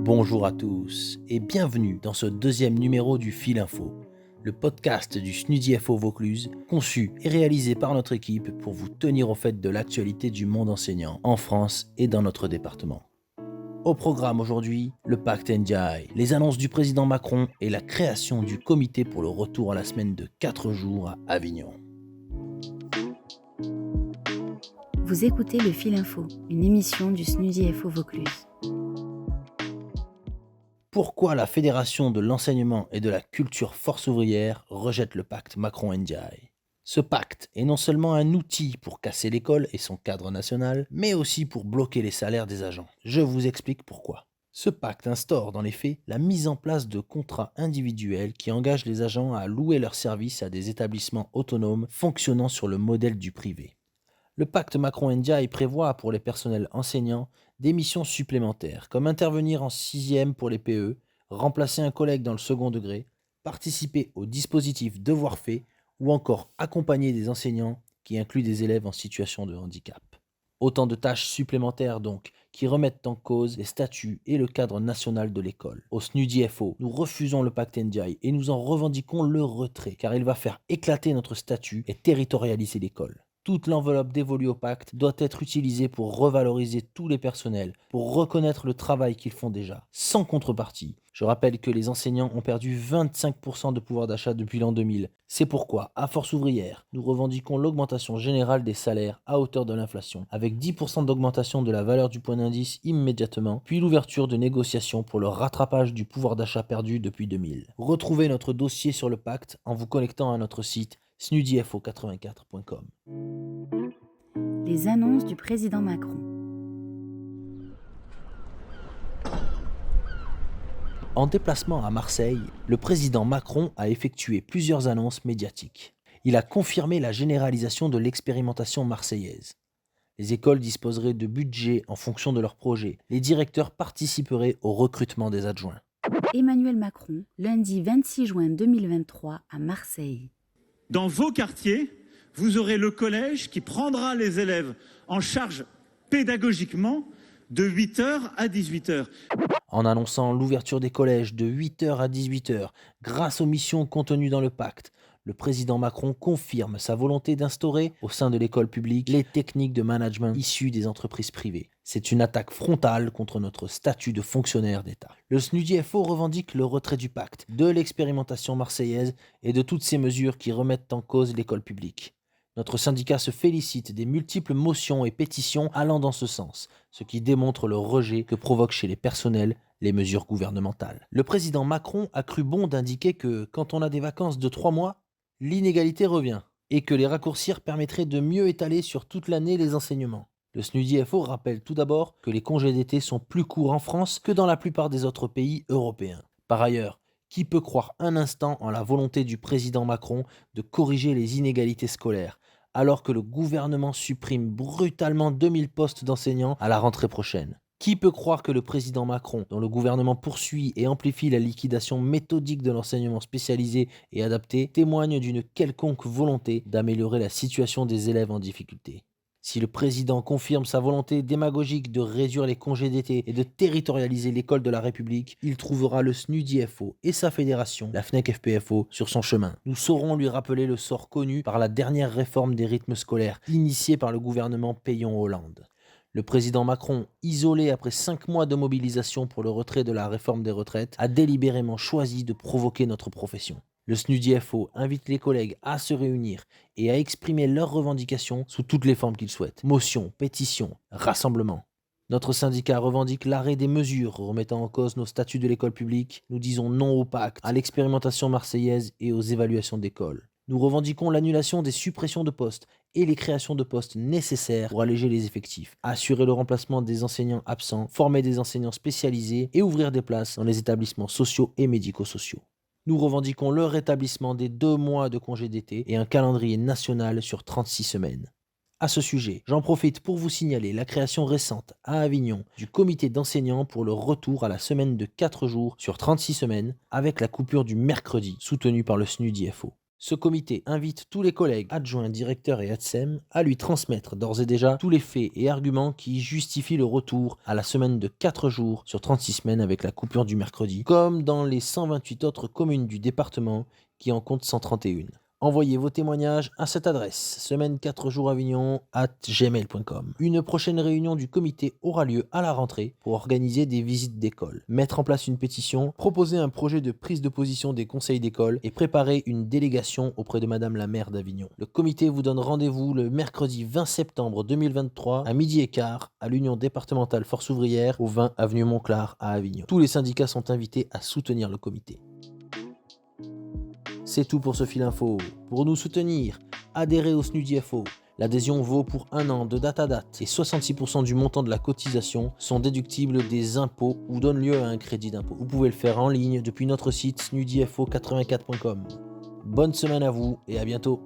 Bonjour à tous et bienvenue dans ce deuxième numéro du Fil Info, le podcast du SNUDIFO Vaucluse, conçu et réalisé par notre équipe pour vous tenir au fait de l'actualité du monde enseignant en France et dans notre département. Au programme aujourd'hui, le pacte NDI, les annonces du président Macron et la création du comité pour le retour à la semaine de 4 jours à Avignon. Vous écoutez le Fil Info, une émission du SNUDIFO Vaucluse. Pourquoi la Fédération de l'enseignement et de la culture force ouvrière rejette le pacte Macron-NDI ? Ce pacte est non seulement un outil pour casser l'école et son cadre national, mais aussi pour bloquer les salaires des agents. Je vous explique pourquoi. Ce pacte instaure dans les faits la mise en place de contrats individuels qui engagent les agents à louer leurs services à des établissements autonomes fonctionnant sur le modèle du privé. Le pacte Macron-NDI prévoit pour les personnels enseignants des missions supplémentaires, comme intervenir en 6e pour les PE, remplacer un collègue dans le second degré, participer au dispositif Devoirs faits ou encore accompagner des enseignants qui incluent des élèves en situation de handicap. Autant de tâches supplémentaires donc qui remettent en cause les statuts et le cadre national de l'école. Au SNUDIFO, nous refusons le pacte NDI et nous en revendiquons le retrait car il va faire éclater notre statut et territorialiser l'école. Toute l'enveloppe dévolue au pacte doit être utilisée pour revaloriser tous les personnels, pour reconnaître le travail qu'ils font déjà, sans contrepartie. Je rappelle que les enseignants ont perdu 25% de pouvoir d'achat depuis l'an 2000. C'est pourquoi, à Force ouvrière, nous revendiquons l'augmentation générale des salaires à hauteur de l'inflation, avec 10% d'augmentation de la valeur du point d'indice immédiatement, puis l'ouverture de négociations pour le rattrapage du pouvoir d'achat perdu depuis 2000. Retrouvez notre dossier sur le pacte en vous connectant à notre site snudifo84.com. Les annonces du président Macron. En déplacement à Marseille, le président Macron a effectué plusieurs annonces médiatiques. Il a confirmé la généralisation de l'expérimentation marseillaise. Les écoles disposeraient de budgets en fonction de leurs projets. Les directeurs participeraient au recrutement des adjoints. Emmanuel Macron, lundi 26 juin 2023 à Marseille. Dans vos quartiers, vous aurez le collège qui prendra les élèves en charge pédagogiquement de 8h à 18h. En annonçant l'ouverture des collèges de 8h à 18h grâce aux missions contenues dans le pacte, le président Macron confirme sa volonté d'instaurer au sein de l'école publique les techniques de management issues des entreprises privées. C'est une attaque frontale contre notre statut de fonctionnaire d'État. Le SNUDIFO revendique le retrait du pacte, de l'expérimentation marseillaise et de toutes ces mesures qui remettent en cause l'école publique. Notre syndicat se félicite des multiples motions et pétitions allant dans ce sens, ce qui démontre le rejet que provoquent chez les personnels les mesures gouvernementales. Le président Macron a cru bon d'indiquer que quand on a des vacances de 3 mois, l'inégalité revient et que les raccourcir permettraient de mieux étaler sur toute l'année les enseignements. Le SNUDIFO rappelle tout d'abord que les congés d'été sont plus courts en France que dans la plupart des autres pays européens. Par ailleurs, qui peut croire un instant en la volonté du président Macron de corriger les inégalités scolaires, alors que le gouvernement supprime brutalement 2000 postes d'enseignants à la rentrée prochaine ? Qui peut croire que le président Macron, dont le gouvernement poursuit et amplifie la liquidation méthodique de l'enseignement spécialisé et adapté, témoigne d'une quelconque volonté d'améliorer la situation des élèves en difficulté ? Si le président confirme sa volonté démagogique de réduire les congés d'été et de territorialiser l'école de la République, il trouvera le SNUDIFO et sa fédération, la FNEC-FPFO, sur son chemin. Nous saurons lui rappeler le sort connu par la dernière réforme des rythmes scolaires, initiée par le gouvernement Peillon-Hollande. Le président Macron, isolé après 5 mois de mobilisation pour le retrait de la réforme des retraites, a délibérément choisi de provoquer notre profession. Le SNUDIFO invite les collègues à se réunir et à exprimer leurs revendications sous toutes les formes qu'ils souhaitent. Motions, pétitions, rassemblements. Notre syndicat revendique l'arrêt des mesures remettant en cause nos statuts de l'école publique. Nous disons non au pacte, à l'expérimentation marseillaise et aux évaluations d'école. Nous revendiquons l'annulation des suppressions de postes et les créations de postes nécessaires pour alléger les effectifs, assurer le remplacement des enseignants absents, former des enseignants spécialisés et ouvrir des places dans les établissements sociaux et médico-sociaux. Nous revendiquons le rétablissement des 2 mois de congé d'été et un calendrier national sur 36 semaines. À ce sujet, j'en profite pour vous signaler la création récente à Avignon du comité d'enseignants pour le retour à la semaine de 4 jours sur 36 semaines avec la coupure du mercredi soutenue par le SNUDIFO. Ce comité invite tous les collègues, adjoints, directeurs et ATSEM à lui transmettre d'ores et déjà tous les faits et arguments qui justifient le retour à la semaine de 4 jours sur 36 semaines avec la coupure du mercredi, comme dans les 128 autres communes du département qui en comptent 131. Envoyez vos témoignages à cette adresse, semaine4joursavignon@gmail.com. Une prochaine réunion du comité aura lieu à la rentrée pour organiser des visites d'école, mettre en place une pétition, proposer un projet de prise de position des conseils d'école et préparer une délégation auprès de Madame la maire d'Avignon. Le comité vous donne rendez-vous le mercredi 20 septembre 2023 à 12h15 à l'Union départementale Force ouvrière au 20 avenue Montclar à Avignon. Tous les syndicats sont invités à soutenir le comité. C'est tout pour ce fil info. Pour nous soutenir, adhérez au SNUDIFO. L'adhésion vaut pour 1 an de date à date et 66% du montant de la cotisation sont déductibles des impôts ou donnent lieu à un crédit d'impôt. Vous pouvez le faire en ligne depuis notre site snudifo84.com. Bonne semaine à vous et à bientôt.